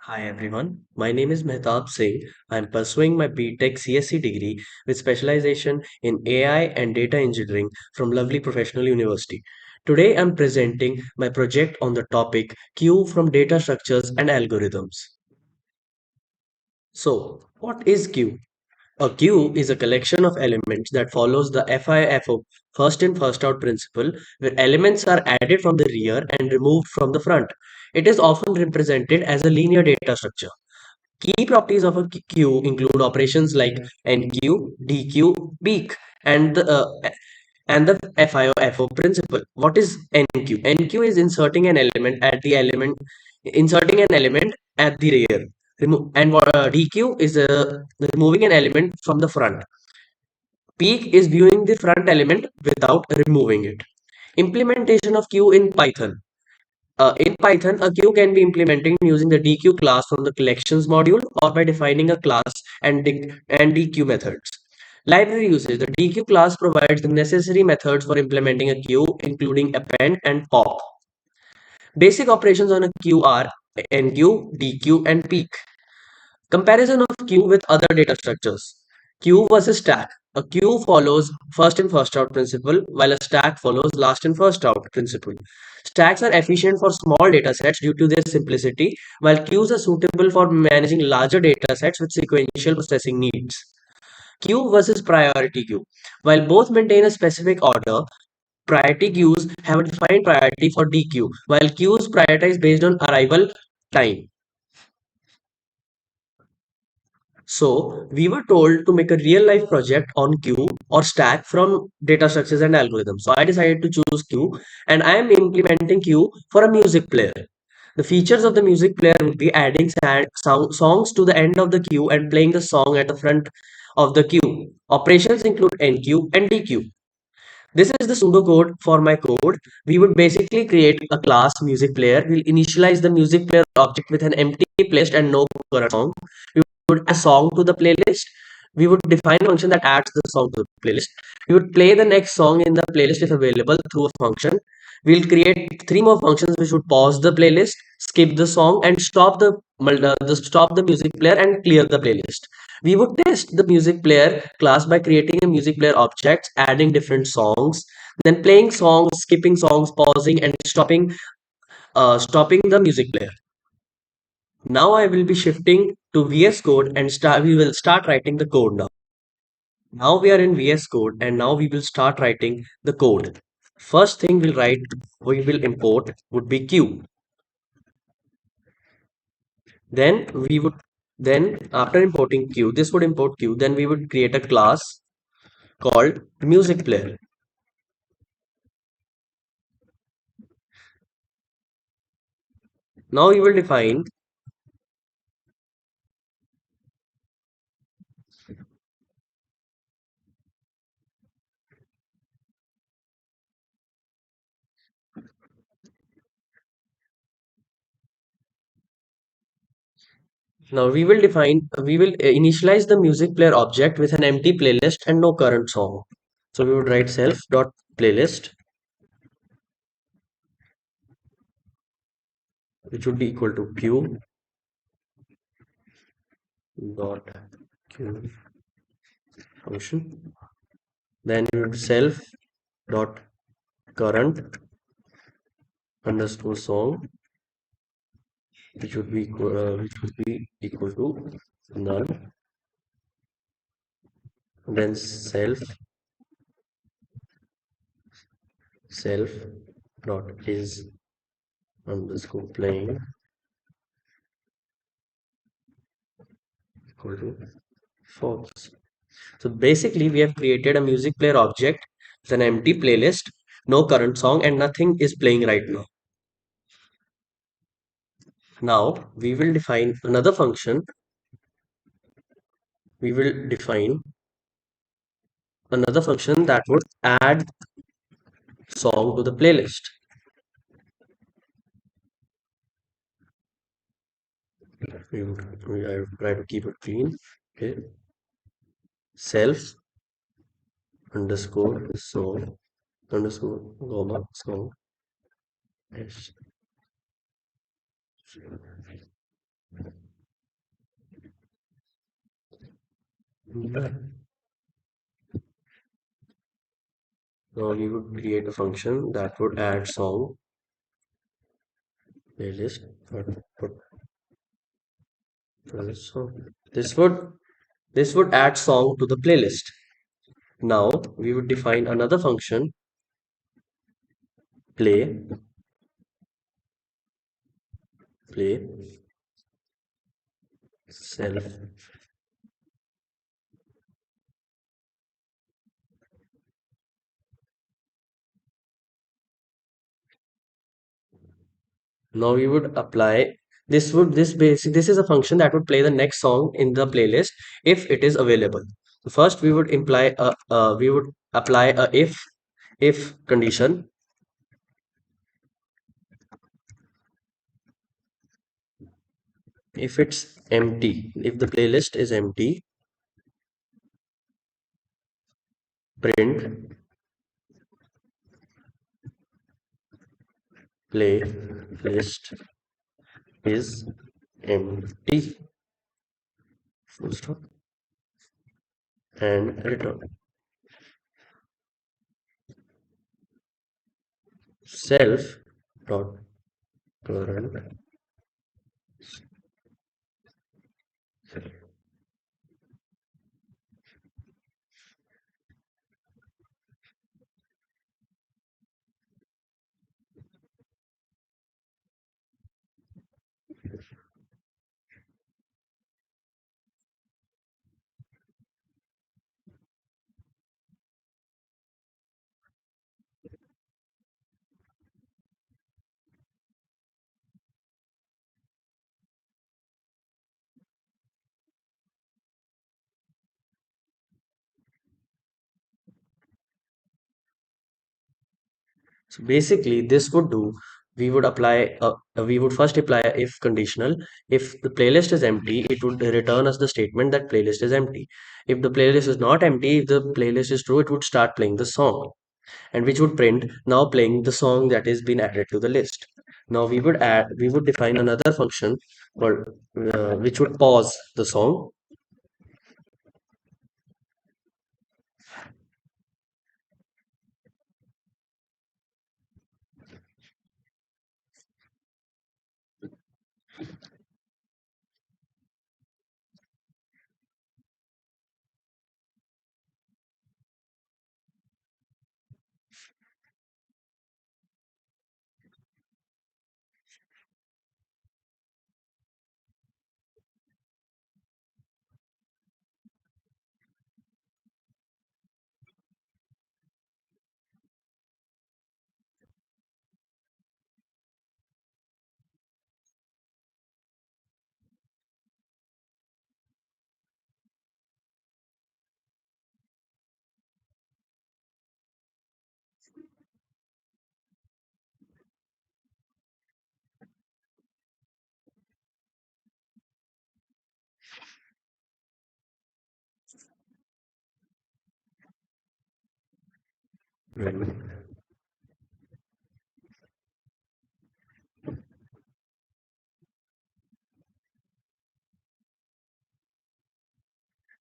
Hi everyone, my name is Mehtab Singh. I am pursuing my BTech CSC degree with specialization in AI and data engineering from Lovely Professional University. Today I am presenting my project on the topic Q from data structures and algorithms. So, what is Q? A queue is a collection of elements that follows the FIFO first in first out principle where elements are added from the rear and removed from the front. It is often represented as a linear data structure. Key properties of a queue include operations like NQ, DQ, peak, and the FIFO principle. What is NQ? NQ is inserting an element at the rear. DQ is removing an element from the front. Peak is viewing the front element without removing it. Implementation of queue in Python. In Python, a queue can be implemented using the dequeue class from the collections module or by defining a class and dequeue methods. Library usage. The dequeue class provides the necessary methods for implementing a queue, including append and pop. Basic operations on a queue are enqueue, dequeue, and peak. Comparison of queue with other data structures. Queue versus stack. A queue follows first in first out principle, while a stack follows last in first out principle. Stacks are efficient for small data sets due to their simplicity, while queues are suitable for managing larger data sets with sequential processing needs. Queue versus priority queue. While both maintain a specific order, priority queues have a defined priority for DQ, while queues prioritize based on arrival time. So we were told to make a real life project on Q or stack from data structures and algorithms. So I decided to choose Q and I am implementing Q for a music player. The features of the music player would be adding songs to the end of the queue and playing the song at the front of the queue. Operations include NQ and DQ. This is the pseudocode for my code. We would basically create a class music player. We'll initialize the music player object with an empty playlist and no current song. We would add a song to the playlist. We would define a function that adds the song to the playlist. We would play the next song in the playlist if available through a function. We'll create three more functions which would pause the playlist, skip the song, and stop the music player and clear the playlist. We would test the music player class by creating a music player object, adding different songs, then playing songs, skipping songs, pausing, and stopping the music player. Now I will be shifting to VS Code and we will start writing the code now. Now we are in VS Code and now we will start writing the code. First thing we will import would be Q. Then we would then after importing Q, this would import Q. Then we would create a class called music player. Now we will define we will initialize the music player object with an empty playlist and no current song. So we would write self dot playlist, which would be equal to q dot q function. Then we would self dot current underscore song, which would be equal to none. Then self dot is underscore playing equal to false. So basically, we have created a music player object with an empty playlist, no current song, and nothing is playing right now. Now we will define another function. We will define another function that would add song to the playlist. I will try to keep it clean. Okay. Self underscore song underscore comma song. Yes. Now we would create a function that would add song playlist. Playlist song. This would add song to the playlist. Now we would define another function, play, play, self. Now we would apply this is a function that would play the next song in the playlist if it is available. First we would apply a if condition. If it's empty, if the playlist is empty, print playlist is empty, full stop, and return self dot current. So basically, this would do, we would first apply a if conditional. If the playlist is empty, it would return us the statement that playlist is empty. If the playlist is not empty, if the playlist is true, it would start playing the song, and which would print now playing the song that has been added to the list. Now we would define another function called which would pause the song.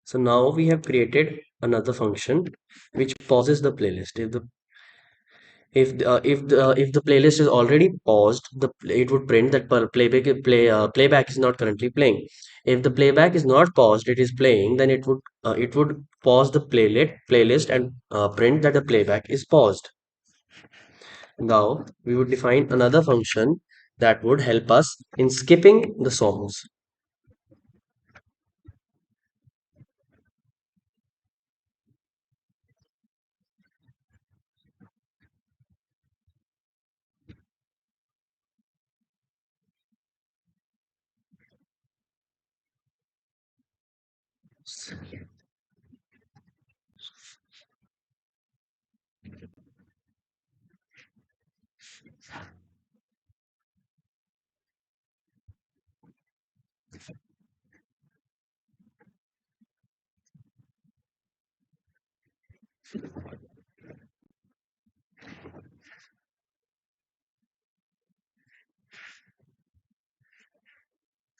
So now we have created another function which pauses the playlist. If the playlist is already paused, it would print that playback is not currently playing. If the playback is not paused, it is playing, then it would pause the playlist and print that the playback is paused. Now we would define another function that would help us in skipping the songs.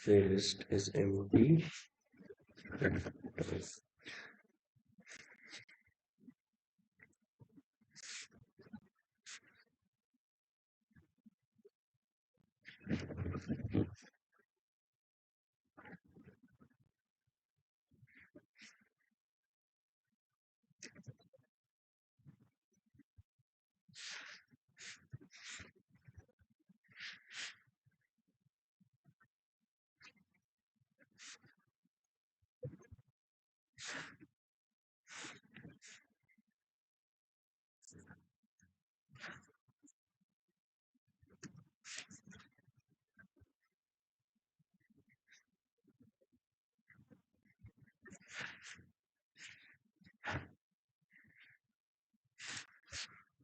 playlist is empty.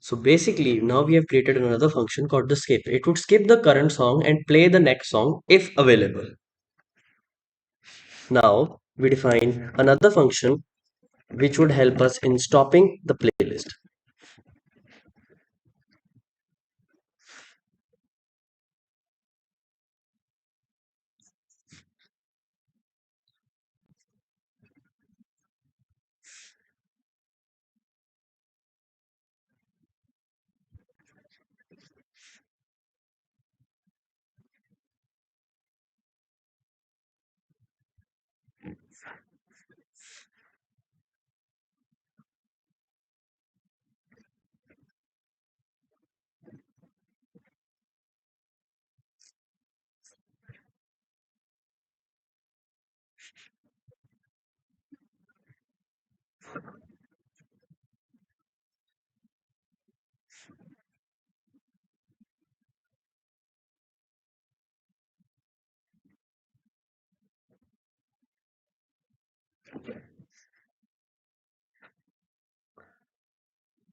So basically, now we have created another function called the skip. It would skip the current song and play the next song if available. Now we define another function which would help us in stopping the playlist.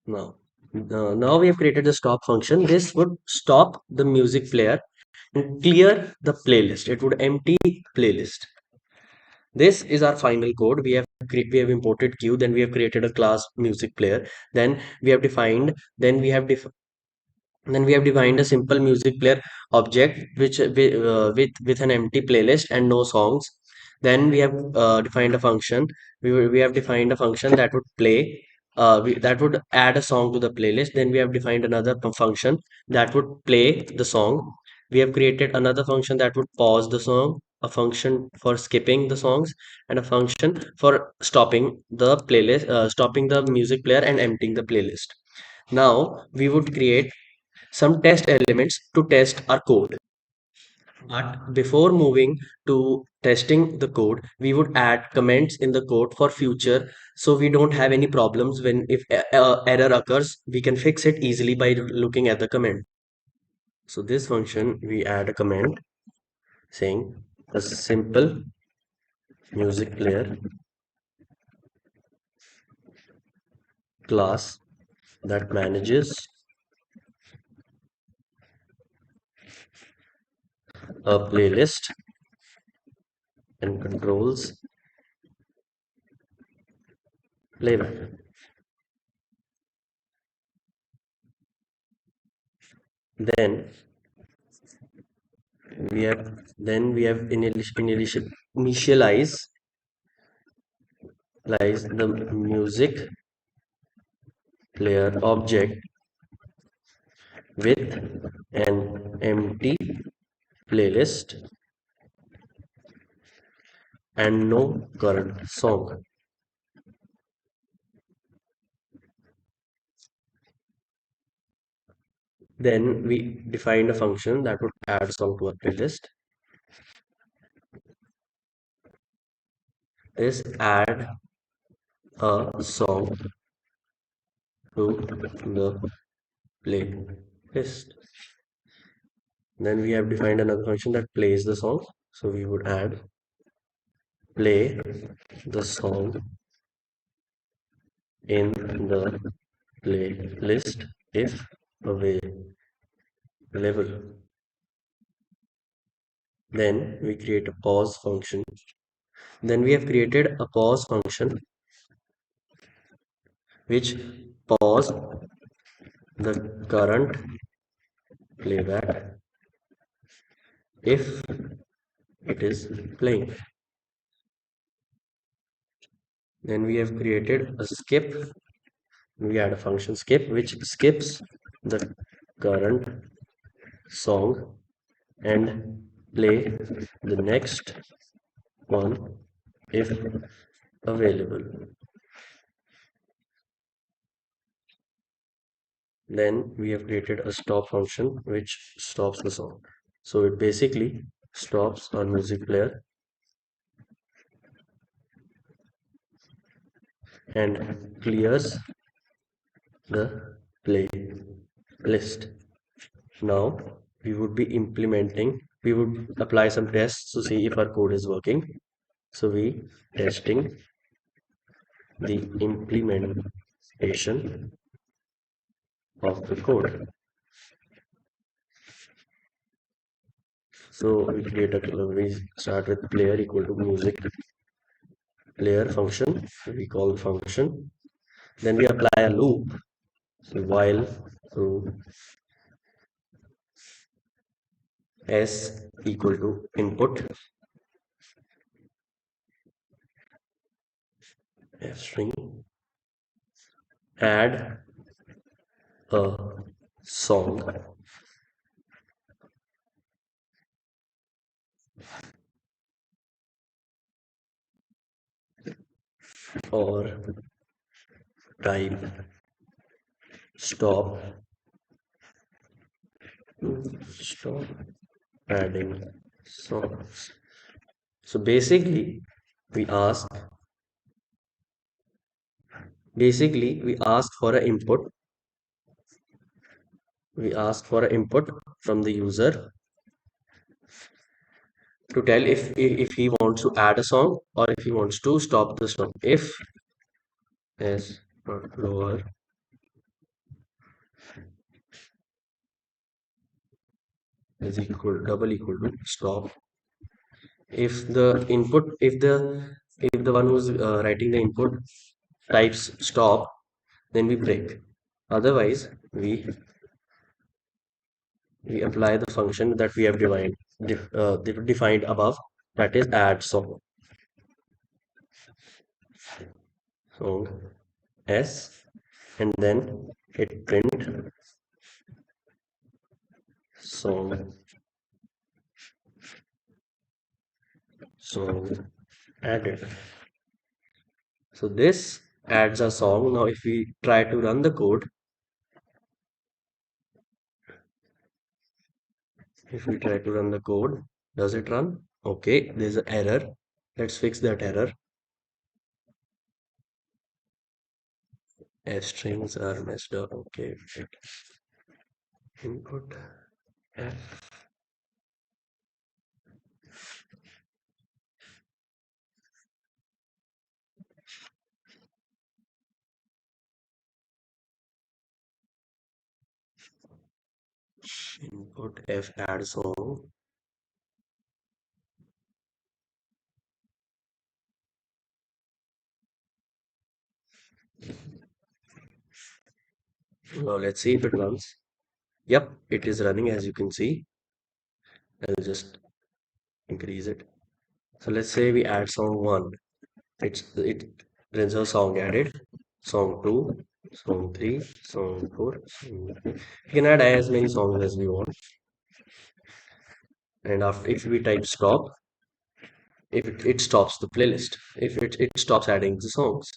Now, now we have created the stop function. This would stop the music player and clear the playlist. It would empty playlist. This is our final code. We have imported queue. Then we have created a class music player. Then we have defined. Then we have defined a simple music player object with an empty playlist and no songs. Then we have defined a function. We have defined a function that would play that would add a song to the playlist. Then we have defined another function that would play the song. We have created another function that would pause the song, a function for skipping the songs, and a function for stopping the music player and emptying the playlist. Now we would create some test elements to test our code. But before moving to testing the code, we would add comments in the code for future so we don't have any problems when if error occurs, we can fix it easily by looking at the comment. So this function, we add a comment saying a simple music player class that manages a playlist and controls playback. Then initialize the music player object with an empty playlist and no current song. Then we defined a function that would add song to our playlist. Is add a song to the playlist. Then we have defined another function that plays the song. So we would add play the song in the playlist if available. Then we create a pause function. Then we have created a pause function which pause the current playback if it is playing. Then we have created a skip. We add a function skip which skips the current song and play the next one if available. Then we have created a stop function which stops the song. So it basically stops our music player and clears the playlist. Now we would apply some tests to see if our code is working. So we testing the implementation of the code. So we start with player equal to music player function. We call the function. Then we apply a loop. So while to s equal to input f string add a song or type stop stop adding songs. So basically we ask for an input. We ask for an input from the user to tell if he wants to add a song or if he wants to stop the song. If s not lower is equal double equal to stop. If the one who's writing the input types stop, then we break. Otherwise, we apply the function that we have defined above, that is add song s, and then hit print song song added. So this adds a song. Now, if we try to run the code, does it run? Okay, there's an error. Let's fix that error. F strings are messed up. Okay, input F input F add song. Now let's see if it runs. Yep, it is running as you can see. I'll just increase it. So let's say we add song one. It brings a song added, song two, song three, song four. We can add as many songs as we want. And after if we type stop, if it stops the playlist, if it stops adding the songs.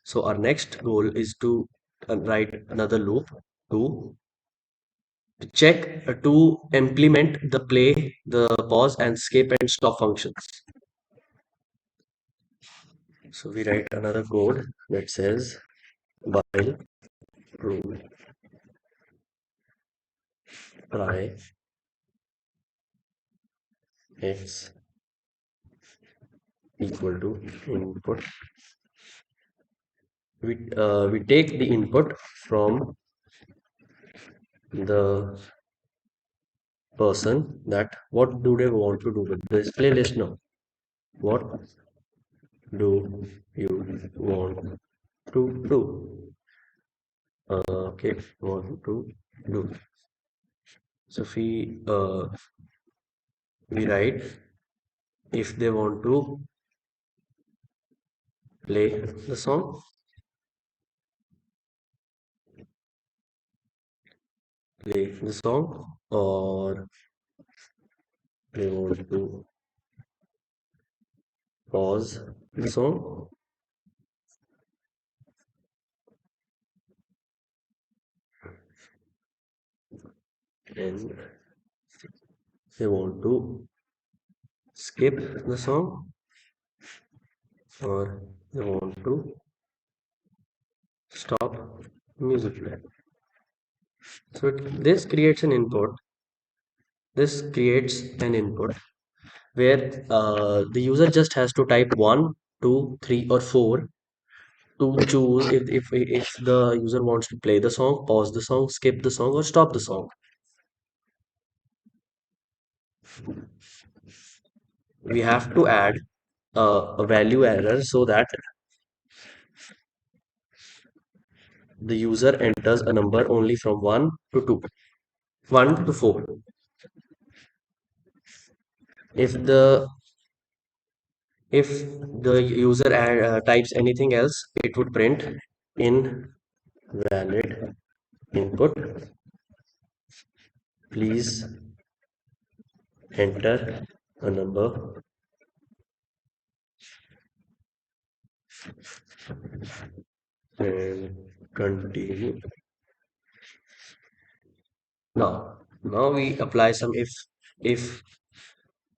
So our next goal is to write another loop to to implement the play, the pause and skip and stop functions. So we write another code that says while rule try x equal to input. We take the input from the person, that what do they want to do with this playlist now? What do you want to do? Okay, want to do. So we write If they want to play the song, or they want to pause the song, and they want to skip the song, or they want to stop music play. So this creates an input. This creates an input where the user just has to type one, two, three, or four to choose if the user wants to play the song, pause the song, skip the song, or stop the song. We have to add a value error so that the user enters a number only from 1 to 2, 1 to 4. If if the user types anything else, it would print invalid input. Please enter a number and continue. Now we apply some if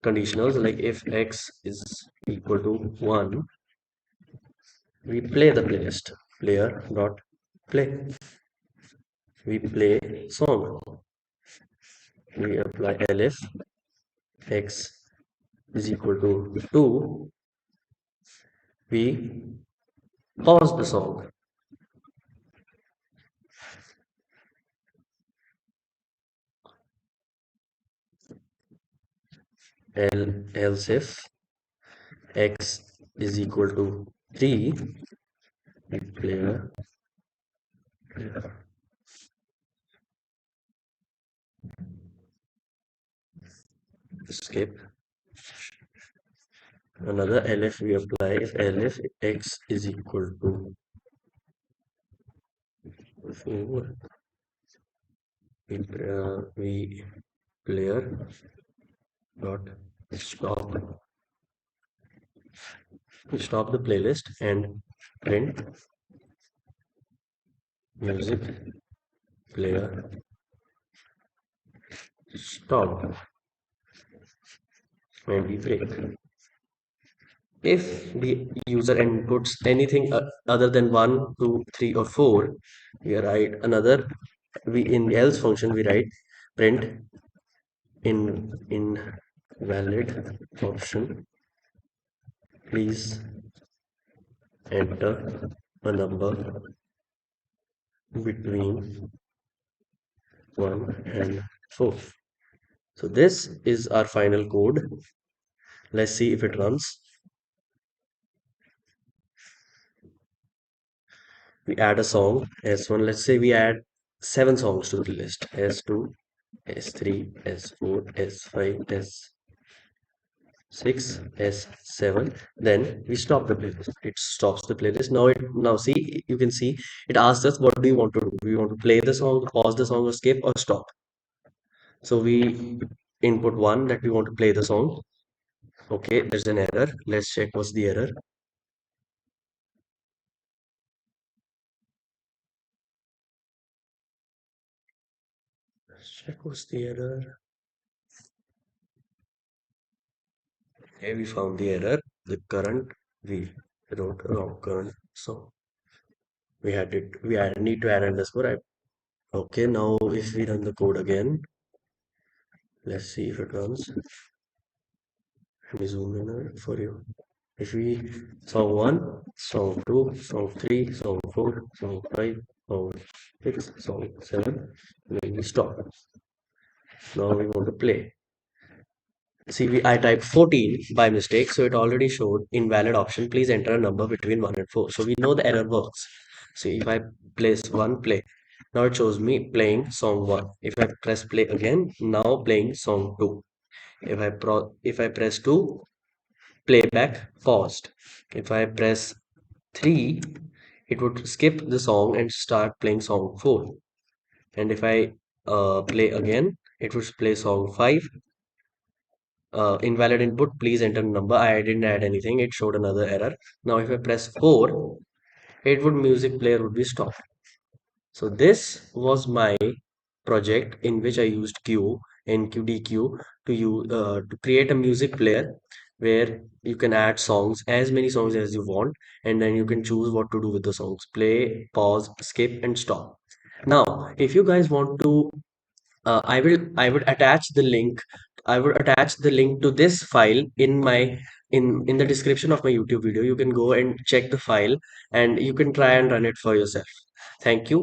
conditionals, like if x is equal to 1, we play the playlist. Player dot play. We play song. We apply elif x is equal to 2. We pause the song. Else if x is equal to 3, we player skip. Another elif we apply if elif x is equal to 4. We player dot stop stop the playlist and print music player stop, and we break. If the user inputs anything other than 1, 2, 3, or 4, we write another. We in else function we write print invalid option. Please enter a number between 1 and 4. So this is our final code. Let's see if it runs. We add a song S1. Let's say we add 7 songs to the list: S2, S3, S4, S5, S6, S7. Then we stop the playlist. It stops the playlist. Now see, you can see it asks us what do you want to do. Do you want to play the song, pause the song, or skip, or stop? So we input one that we want to play the song. Okay, there's an error. Let's check what's the error. Let's check what's the error. Okay, we found the error. The current we wrote wrong current. So we need to add underscore. Okay, now if we run the code again, let's see if it runs. Let me zoom in for you. If we song 1, song 2, song 3, song 4, song 5, song 6, song 7, then we stop. Now we want to play. See, I typed 14 by mistake, so it already showed invalid option. Please enter a number between 1 and 4. So we know the error works. See, if I place 1, play. Now it shows me playing song 1. If I press play again, now playing song 2. If I press 2, playback paused. If I press 3, it would skip the song and start playing song 4. And if I play again, it would play song 5. Invalid input, please enter number. I didn't add anything, it showed another error. Now if I press 4, it would music player would be stopped. So this was my project in which I used Q and QDQ to create a music player where you can add songs, as many songs as you want, and then you can choose what to do with the songs: play, pause, skip, and stop. Now, if you guys want to, I would attach the link. I would attach the link to this file in my in the description of my YouTube video. You can go and check the file, and you can try and run it for yourself. Thank you.